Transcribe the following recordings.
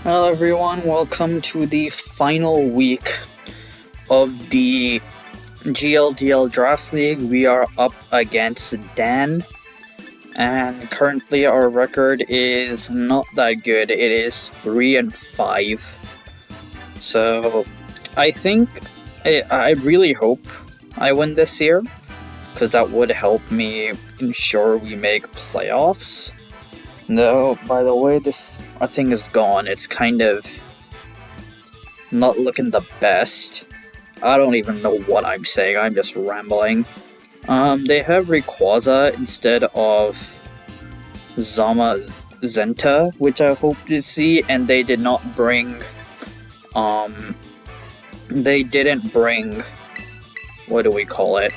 Hello everyone, welcome to the final week of the GLDL Draft League. We are up against Dan, and currently our record is not that good. It is 3-5. So I really hope I win this year, because that would help me ensure we make playoffs. No, by the way this thing is gone, it's kind of not looking the best. I don't even know what I'm saying, I'm just rambling. They have Rayquaza instead of Zamazenta, which I hope to see, and they did not bring, they didn't bring, what do we call it?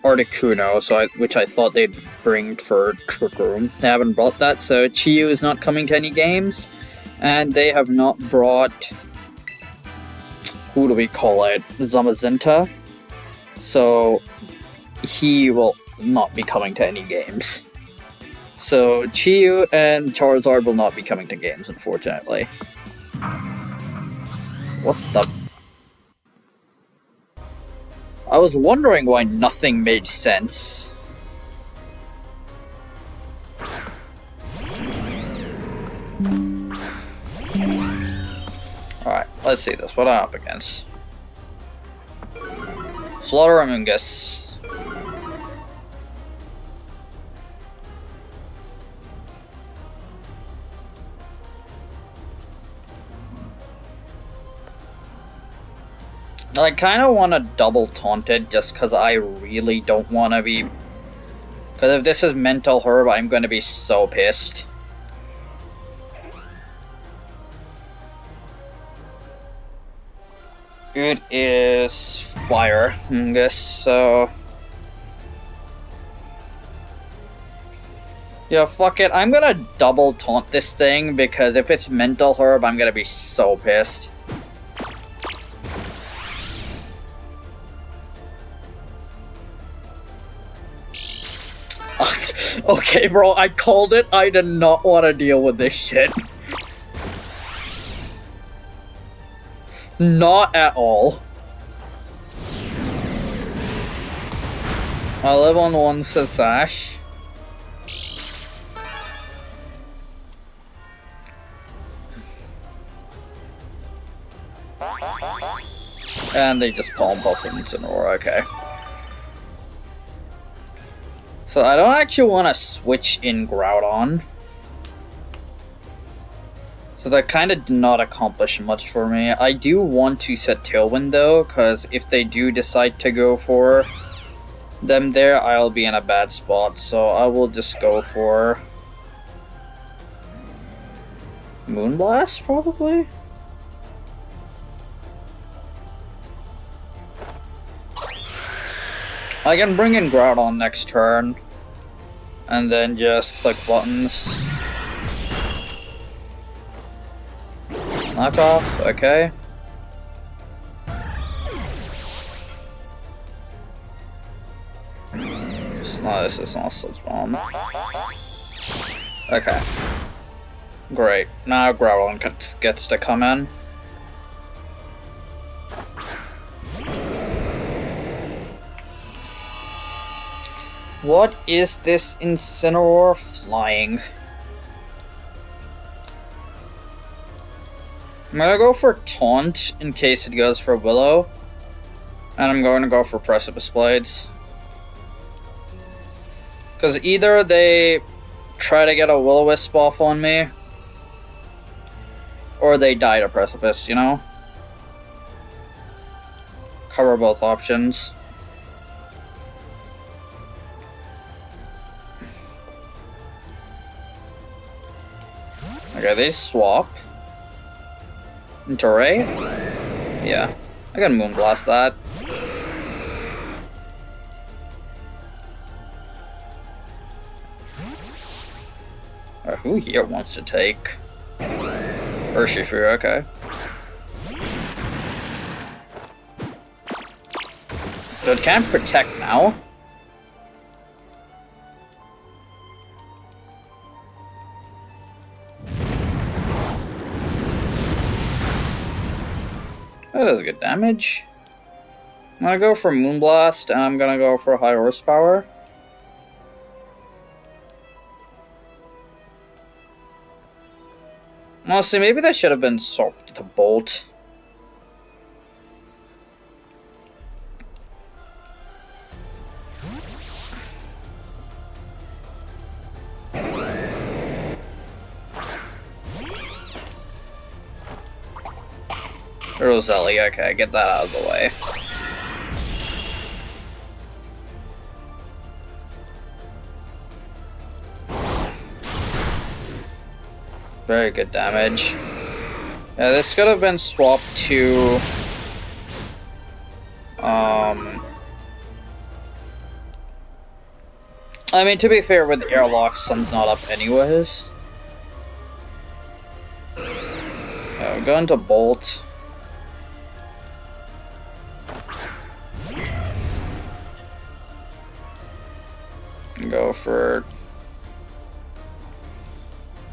Articuno, which I thought they'd bring for Trick Room. They haven't brought that, so Chiyu is not coming to any games, and they have not brought, who do we call it, Zamazenta, so he will not be coming to any games. So Chiyu and Charizard will not be coming to games, unfortunately. What the... I was wondering why nothing made sense. Alright, let's see this. What am I up against? Fluttermungus. I kind of want to double taunt it just because I really don't want to be... Because if this is Mental Herb, I'm going to be so pissed. It is Fire, I guess, so... Yeah, fuck it. I'm going to double taunt this thing because if it's Mental Herb, I'm going to be so pissed. Okay, bro, I called it. I did not want to deal with this shit. Not at all. I live on one Sash. And they just palm buff Incineroar, okay. So I don't actually want to switch in Groudon. So that kind of did not accomplish much for me. I do want to set Tailwind though, because if they do decide to go for them there, I'll be in a bad spot. So I will just go for Moonblast, probably? I can bring in Groudon next turn, and then just click buttons. Knock off, okay. This is not Sludge Bomb. Okay. Great, now Groudon gets to come in. What is this Incineroar flying? I'm gonna go for Taunt in case it goes for Willow. And I'm going to go for Precipice Blades. Because either they try to get a Will-O-Wisp off on me, or they die to Precipice, you know? Cover both options. Okay, they swap into Ray. Yeah, I can Moonblast that. Who here wants to take Urshifu? Okay. So it can't protect now. That is good damage. I'm gonna go for Moonblast, and I'm gonna go for high horsepower. Honestly, maybe that should have been swapped to Bolt. Roselli, okay, get that out of the way. Very good damage. Yeah, this could have been swapped to... I mean, to be fair, with Airlock, Sun's not up anyways. We're going to Bolt. Go for...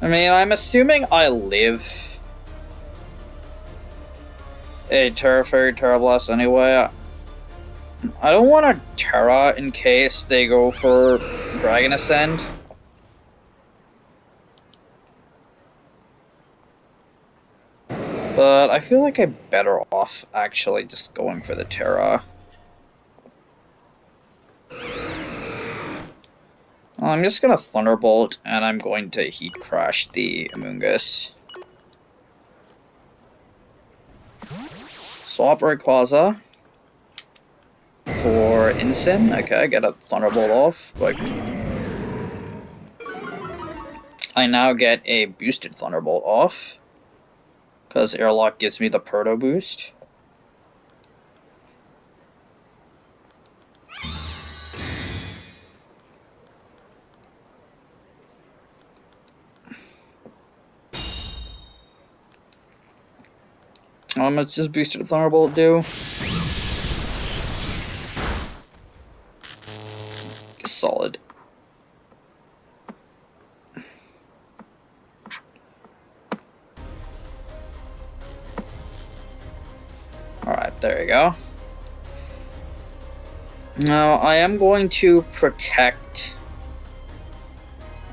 I mean, I'm assuming I live a Terra Fairy Terra Blast anyway. I don't want to Terra in case they go for Dragon Ascend. But I feel like I'm better off actually just going for the Terra. I'm just gonna Thunderbolt, and I'm going to Heat Crash the Amoonguss. Swap Rayquaza for Incin. Okay, get a Thunderbolt off. Like, I now get a boosted Thunderbolt off, because Airlock gives me the Proto boost. How much does boosted Thunderbolt do? Solid. Alright, there you go. Now, I am going to protect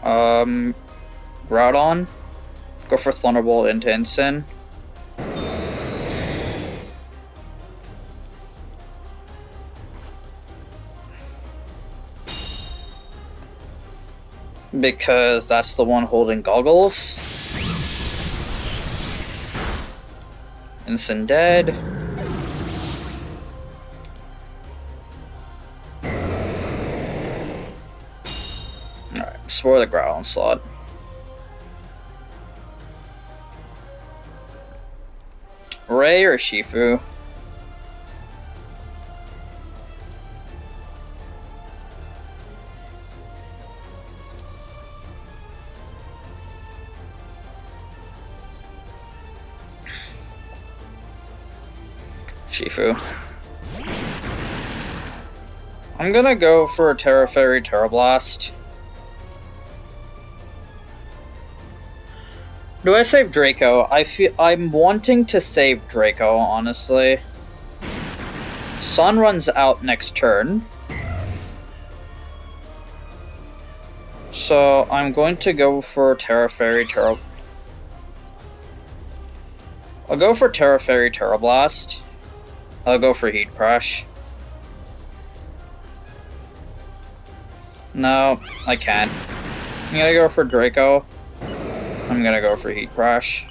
Groudon. Go for Thunderbolt into Incin. Because that's the one holding Goggles. Incin dead. Alright, Spore the Groudon slot. Ray or Shifu? Shifu. I'm gonna go for a Terra Fairy Terra Blast. Do I save Draco? I'm wanting to save Draco, honestly. Sun runs out next turn. So I'm going to go for Terra Fairy Terra... I'll go for Terra Fairy Terra Blast. I'll go for Heat Crash. No, I can't. I'm gonna go for Draco. I'm gonna go for Heat Crash.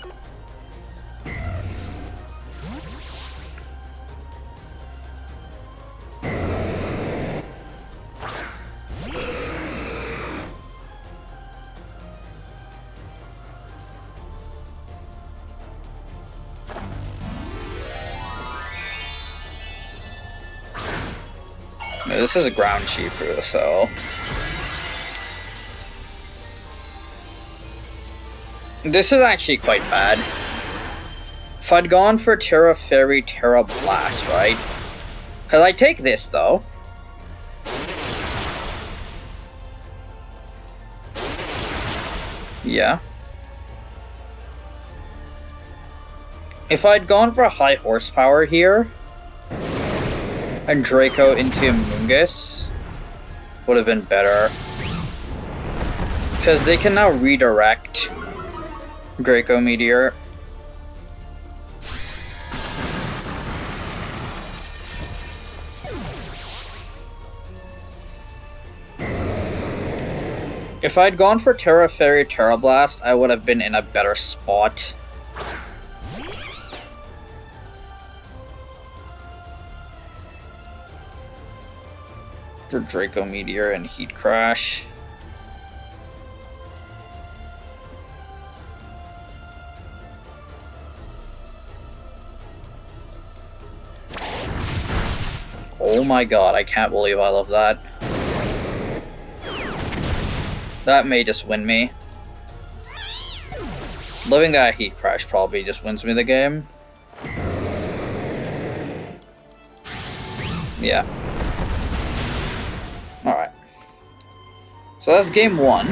This is a ground Shifu, so... This is actually quite bad. If I'd gone for Terra Fairy Terra Blast, right? Because I take this, though. Yeah. If I'd gone for high horsepower here, and Draco into Mungus, would have been better. Because they can now redirect Draco Meteor. If I'd gone for Terra Fairy Terra Blast, I would have been in a better spot. For Draco Meteor and Heat Crash. Oh my god, I can't believe I love that. That may just win me. Living that Heat Crash probably just wins me the game. Yeah. Alright. So that's game 1.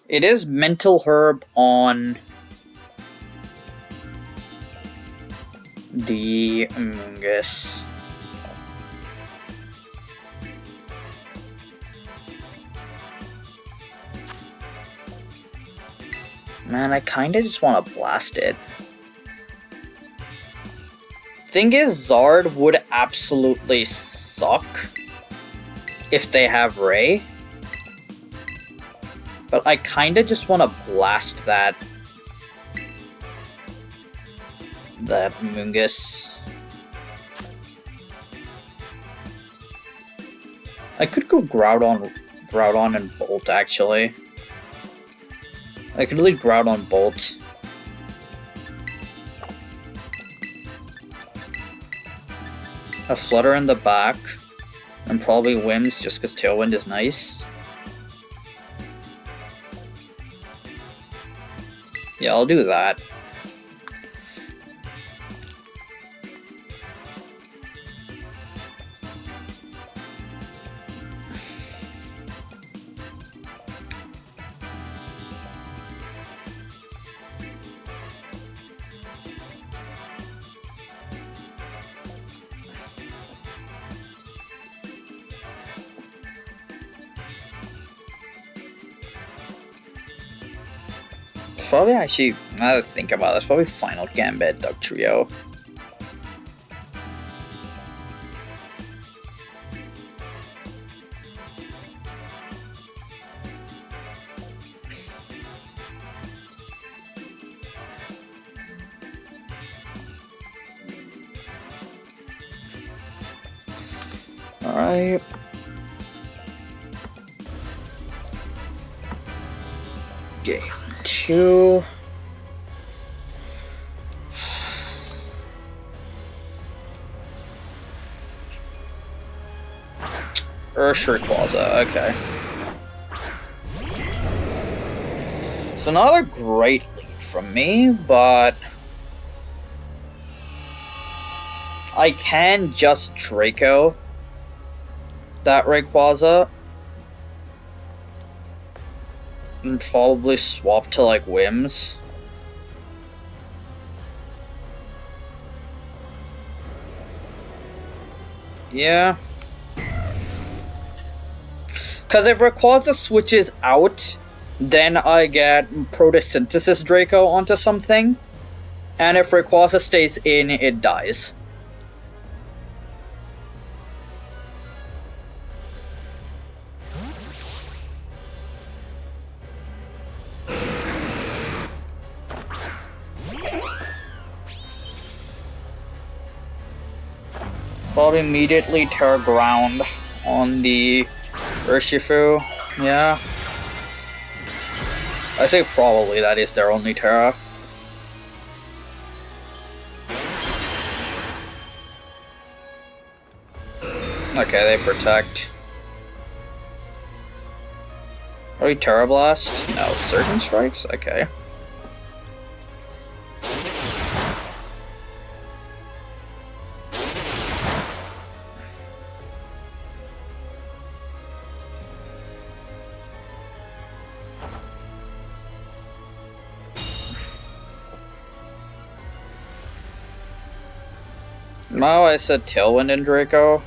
It is Mental Herb on the Mungus. Man, I kinda just wanna blast it. Thing is, Zard would absolutely suck if they have Ray. But I kinda just wanna blast that Mungus. I could go Groudon and Bolt, actually. I could really Groudon Bolt. A Flutter in the back, and probably Whims just because Tailwind is nice. Yeah, I'll do that. Probably actually, now that I think about this, probably Final Gambit, Dugtrio. Alright. Game 2. Rayquaza, okay. So not a great lead from me, but I can just Draco that Rayquaza and probably swap to like Whims. Yeah. Because if Rayquaza switches out, then I get Photosynthesis Draco onto something. And if Rayquaza stays in, it dies. I'll immediately Terra Ground on the Urshifu. Yeah. I say probably that is their only Terra. Okay, they protect. Are we Terra Blast? No. Surgeon Strikes? Okay. No, I said Tailwind and Draco.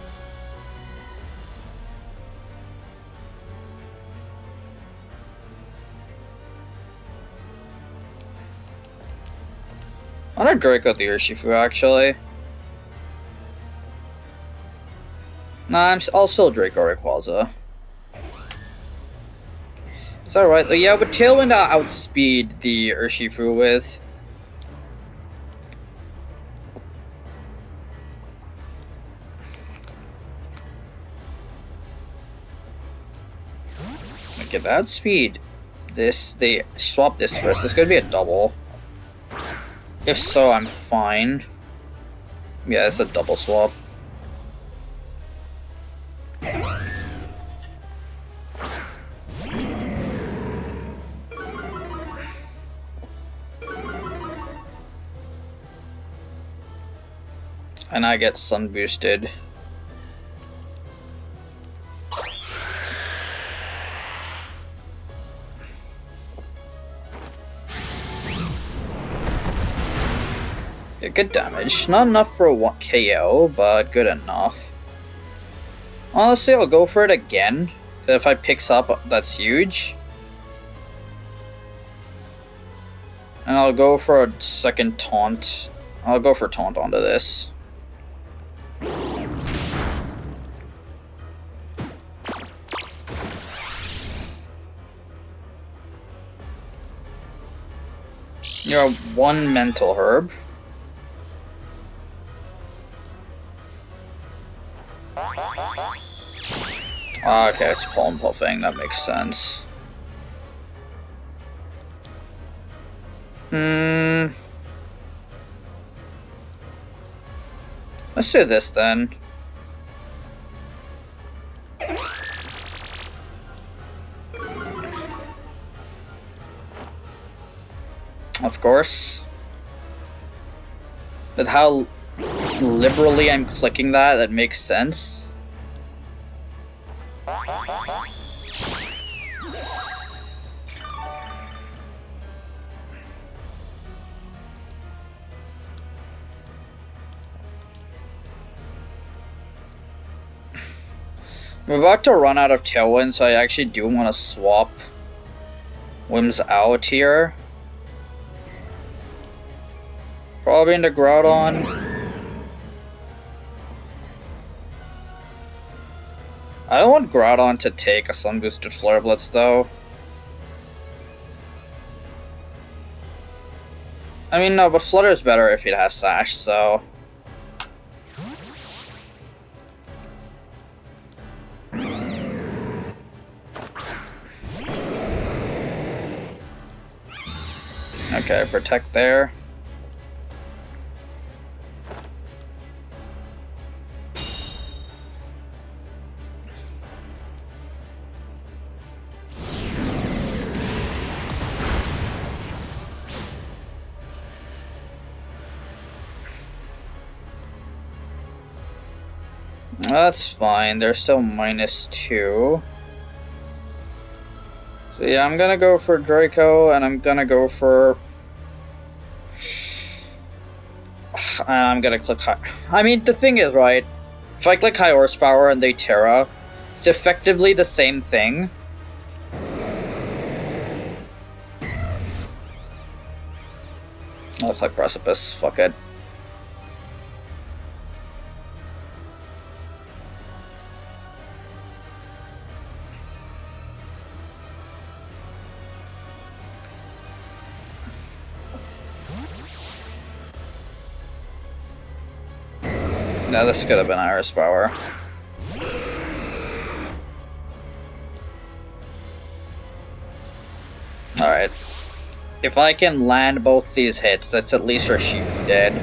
I want to Draco the Urshifu, actually. Nah, I'll still Draco Rayquaza. Is that right? Yeah, but Tailwind outspeed the Urshifu with. Look at that speed. They swap this first. This could be a double. If so, I'm fine. Yeah, it's a double swap. And I get sun boosted. Yeah, good damage. Not enough for a KO, but good enough. Honestly, I'll go for it again. If I picks up, that's huge. And I'll go for a second taunt. I'll go for taunt onto this. You're one mental herb. Okay, it's palm puffing, that makes sense. Let's do this then. Of course. But how liberally I'm clicking that makes sense. I'm about to run out of Tailwind, so I actually do want to swap Whims out here. Probably into Groudon. I don't want Groudon to take a Sun Boosted Flare Blitz though. I mean, no, but Flutter is better if it has Sash, so. Okay, protect there. That's fine, they're still -2. So yeah, I'm gonna go for Draco, and I'm gonna go for... I'm gonna click high. I mean, the thing is, right, if I click High Horsepower and they Terra, it's effectively the same thing. I'll click Precipice, fuck it. No, this could have been Iris Power. Alright. If I can land both these hits, that's at least Urshifu dead.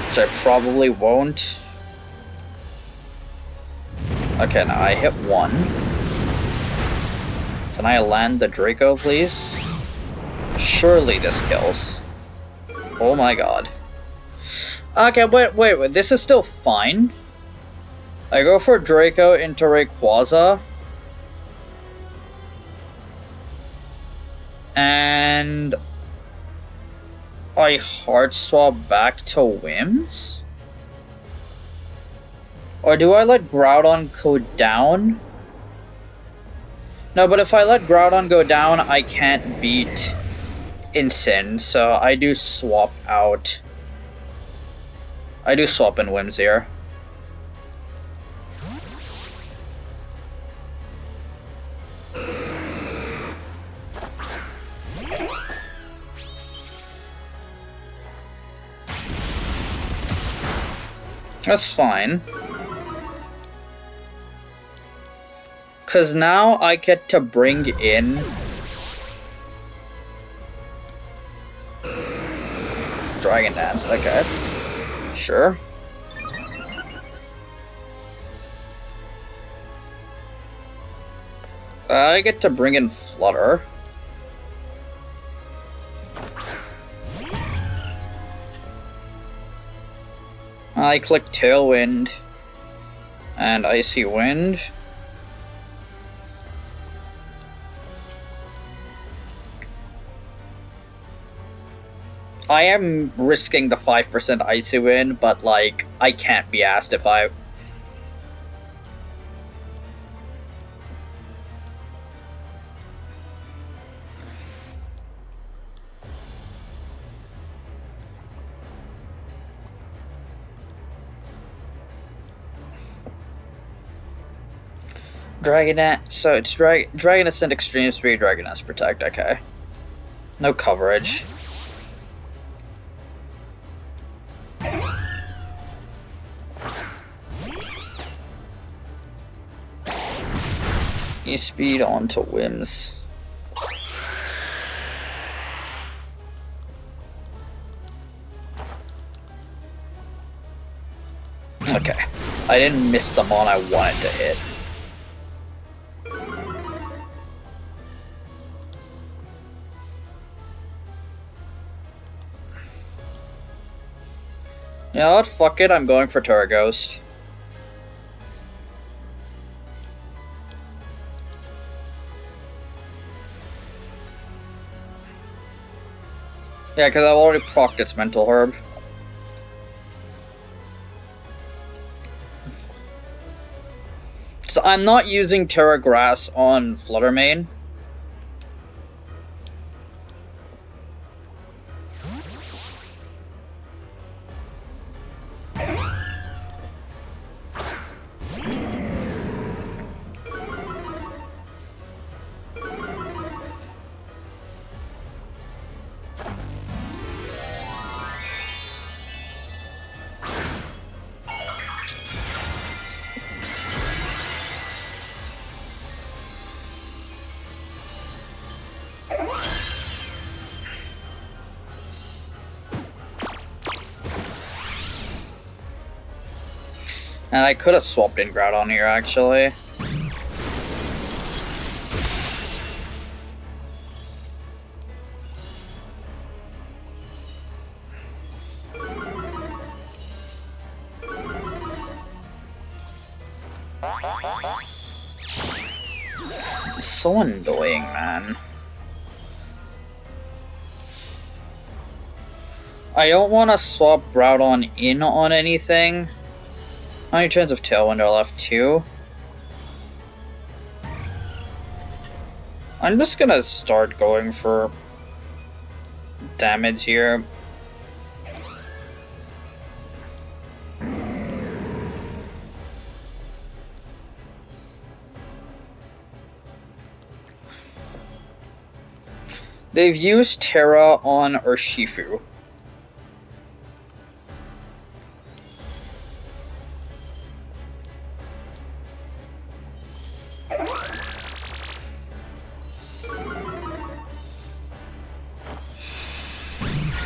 Which I probably won't. Okay, now I hit one. Can I land the Draco, please? Surely this kills. Oh my god. Okay, wait, this is still fine. I go for Draco into Rayquaza. And I hard swap back to Whims? Or do I let Groudon go down? No, but if I let Groudon go down, I can't beat Incin, so I do swap out. I do swap in Whims here. That's fine. Because now I get to bring in Dragon Dance. Okay. Sure. I get to bring in Flutter. I click Tailwind and Icy Wind. I am risking the 5% Icy Wind, but like, I can't be asked if I... Dragonette, so it's Dragon Ascent Extreme Speed, Dragonette Protect, okay. No coverage. E-Speed onto Whims. Okay. I didn't miss the mon I wanted to hit. You know what? Fuck it, I'm going for Terra Ghost. Yeah, because I've already procced its Mental Herb. So I'm not using Terra Grass on Flutter Mane. And I could have swapped in Groudon here, actually. It's so annoying, man. I don't want to swap Groudon in on anything. How many turns of Tailwind are left? 2? I'm just gonna start going for damage here. They've used Terra on Urshifu.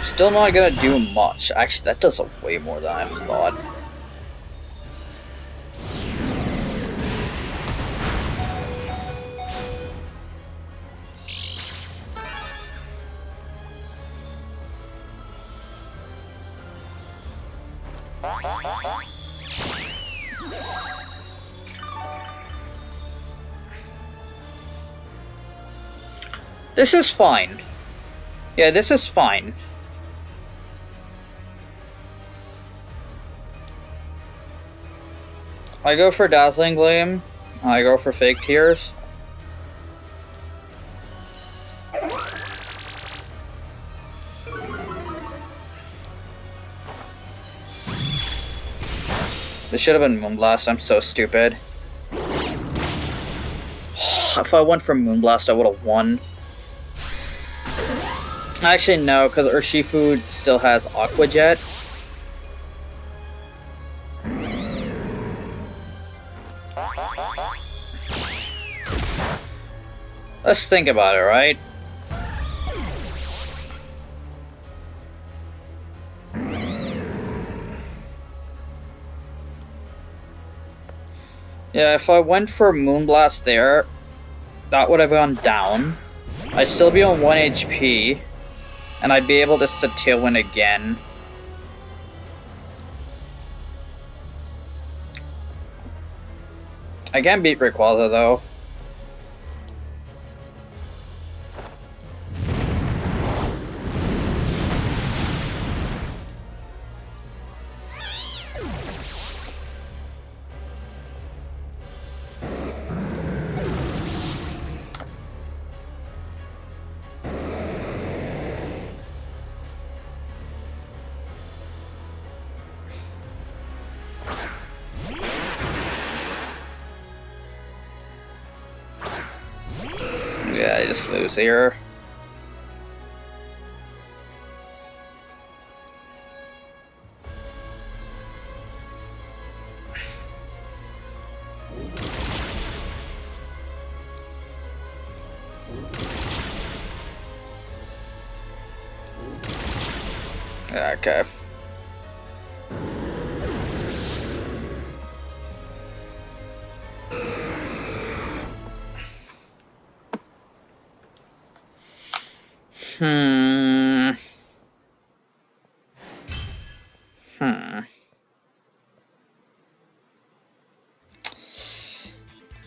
Still not gonna do much. Actually, that does way more than I thought. This is fine. Yeah, this is fine. I go for Dazzling Gleam. I go for Fake Tears. This should have been Moonblast, I'm so stupid. If I went for Moonblast, I would have won. Actually, no, because Urshifu still has Aqua Jet. Let's think about it, right? Yeah, if I went for Moonblast there, that would have gone down. I'd still be on 1 HP, and I'd be able to set Tailwind again. I can't beat Rayquaza though. Yeah, I just lose here. Okay.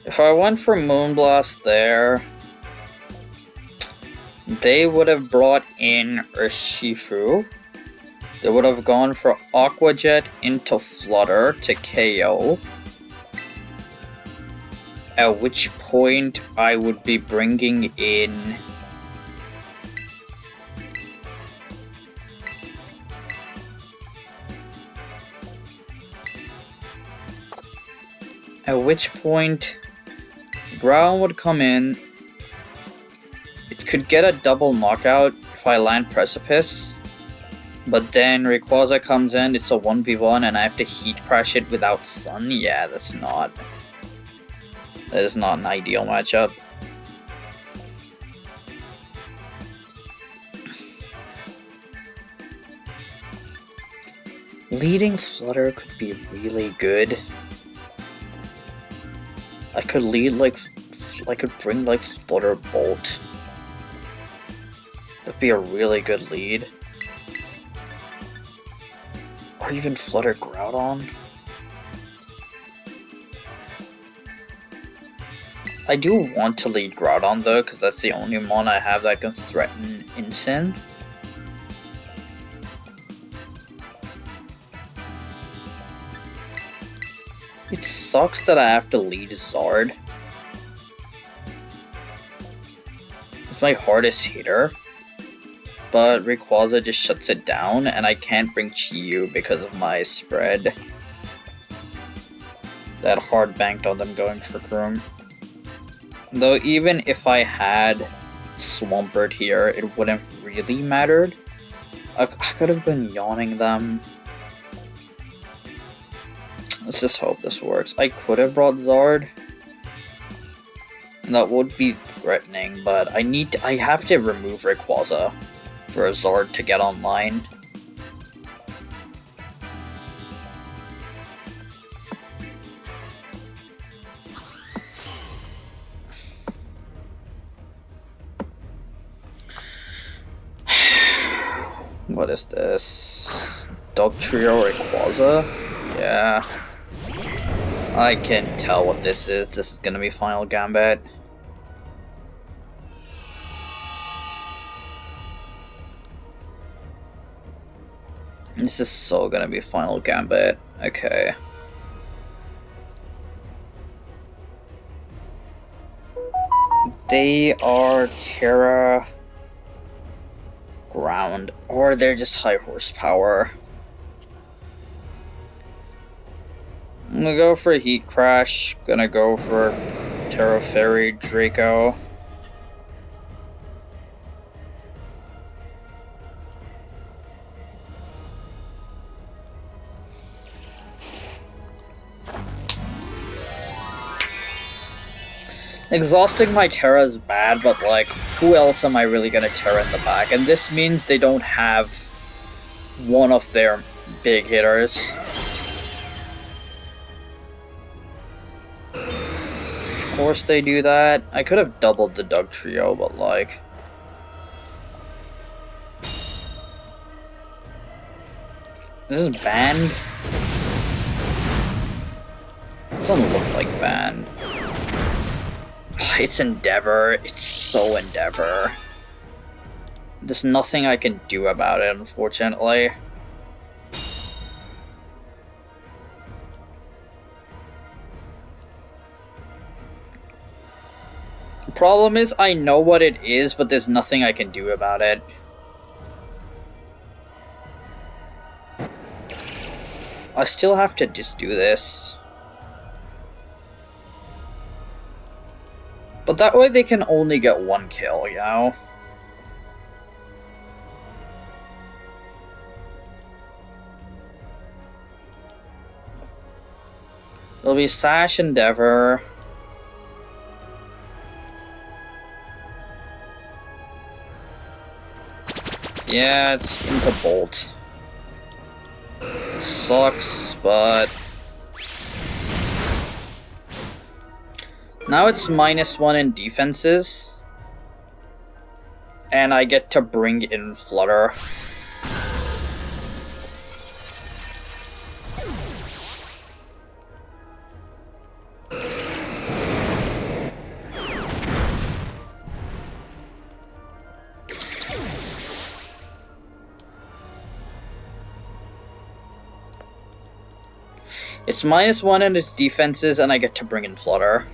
If I went for Moonblast there, they would have brought in Urshifu. They would have gone for Aqua Jet into Flutter to KO. At which point I would be bringing in Ground would come in. It could get a double knockout if I land Precipice. But then Rayquaza comes in, it's a 1v1 and I have to Heat Crash it without Sun. Yeah, that is not an ideal matchup. Leading Flutter could be really good. I could bring like Flutter Bolt. That'd be a really good lead. Or even Flutter Groudon. I do want to lead Groudon though, because that's the only mon I have that can threaten Incin. It sucks that I have to lead Zard. It's my hardest hitter. But Rayquaza just shuts it down, and I can't bring Chi-Yu because of my spread. That hard banked on them going for Kroom. Though even if I had Swampert here, it wouldn't really mattered. I could have been yawning them. Let's just hope this works. I could have brought Zard. And that would be threatening, but I have to remove Rayquaza for a Zard to get online. What is this? Dog Trio Rayquaza? Yeah. I can tell what this is. This is gonna be Final Gambit. This is so gonna be Final Gambit. Okay. They are Terra Ground, or they're just high horsepower. I'm gonna go for Heat Crash, gonna go for Terra Fairy Draco. Exhausting my Terra is bad, but like, who else am I really gonna Terra in the back? And this means they don't have one of their big hitters. Of course they do that. I could have doubled the Doug Trio, but like... This is banned? It doesn't look like banned. It's Endeavor. It's so Endeavor. There's nothing I can do about it, unfortunately. The problem is, I know what it is, but there's nothing I can do about it. I still have to just do this. But that way they can only get one kill, you know? It'll be Sash Endeavor. Yeah, it's into Bolt. It sucks, but... Now it's -1 in defenses. And I get to bring in Flutter. It's -1 in its defenses, and I get to bring in Flutter.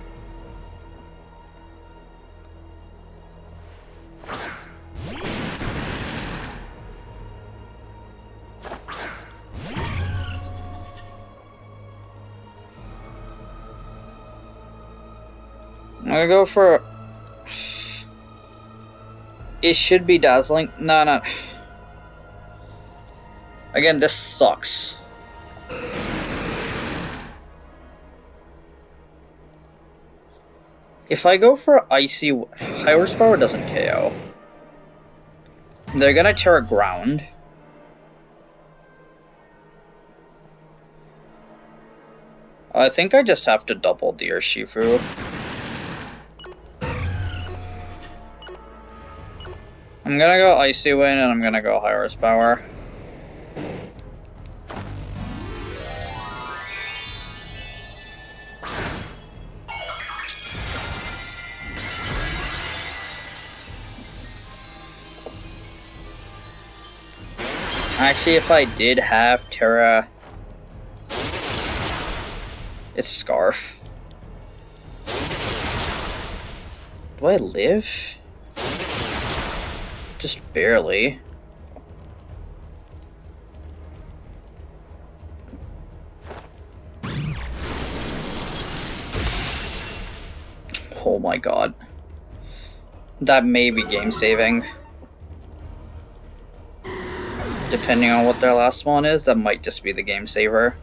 I'm gonna go for... It should be Dazzling. No, no. Again, this sucks. If I go for Icy... High Horsepower doesn't KO. They're gonna Terra Ground. I think I just have to double the Urshifu. I'm gonna go Icy Wind and I'm gonna go High Horsepower. Actually, if I did have Terra... It's Scarf. Do I live? Just barely. Oh my god. That may be game saving. Depending on what their last one is, that might just be the game saver.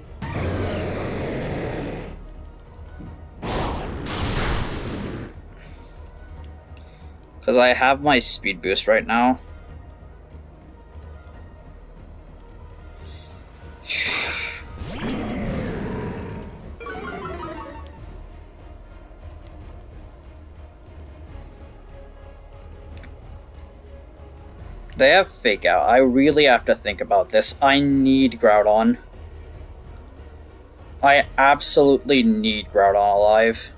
Because I have my speed boost right now. They have Fake Out. I really have to think about this. I need Groudon. I absolutely need Groudon alive.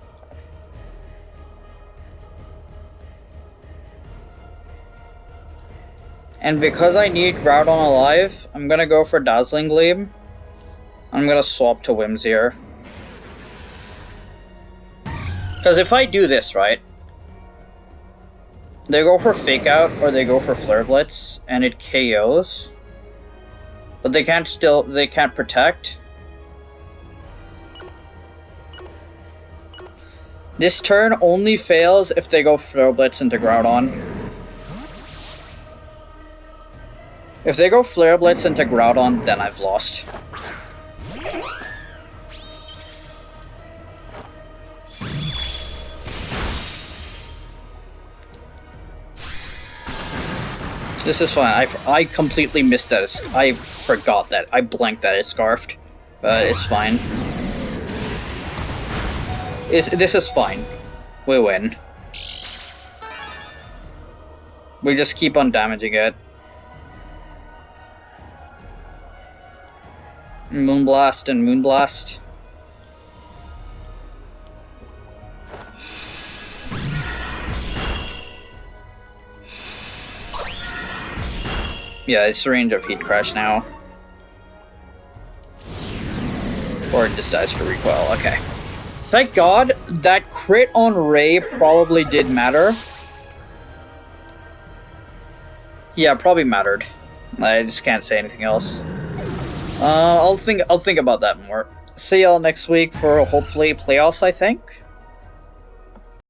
And because I need Groudon alive, I'm gonna go for Dazzling Gleam. I'm gonna swap to Whimsy. Because if I do this, right? They go for Fake Out or they go for Flare Blitz, and it KOs. But they can't protect. This turn only fails if they go Flare Blitz into Groudon. If they go Flare Blitz into Groudon, then I've lost. This is fine. I completely missed that. I forgot that. I blanked that it's Scarfed. But it's fine. This is fine. We win. We just keep on damaging it. Moonblast and Moonblast. Yeah, it's range of Heat Crash now. Or it just dies to recoil, okay. Thank God, that crit on Ray probably did matter. Yeah, probably mattered. I just can't say anything else. I'll think about that more. See y'all next week for hopefully playoffs, I think.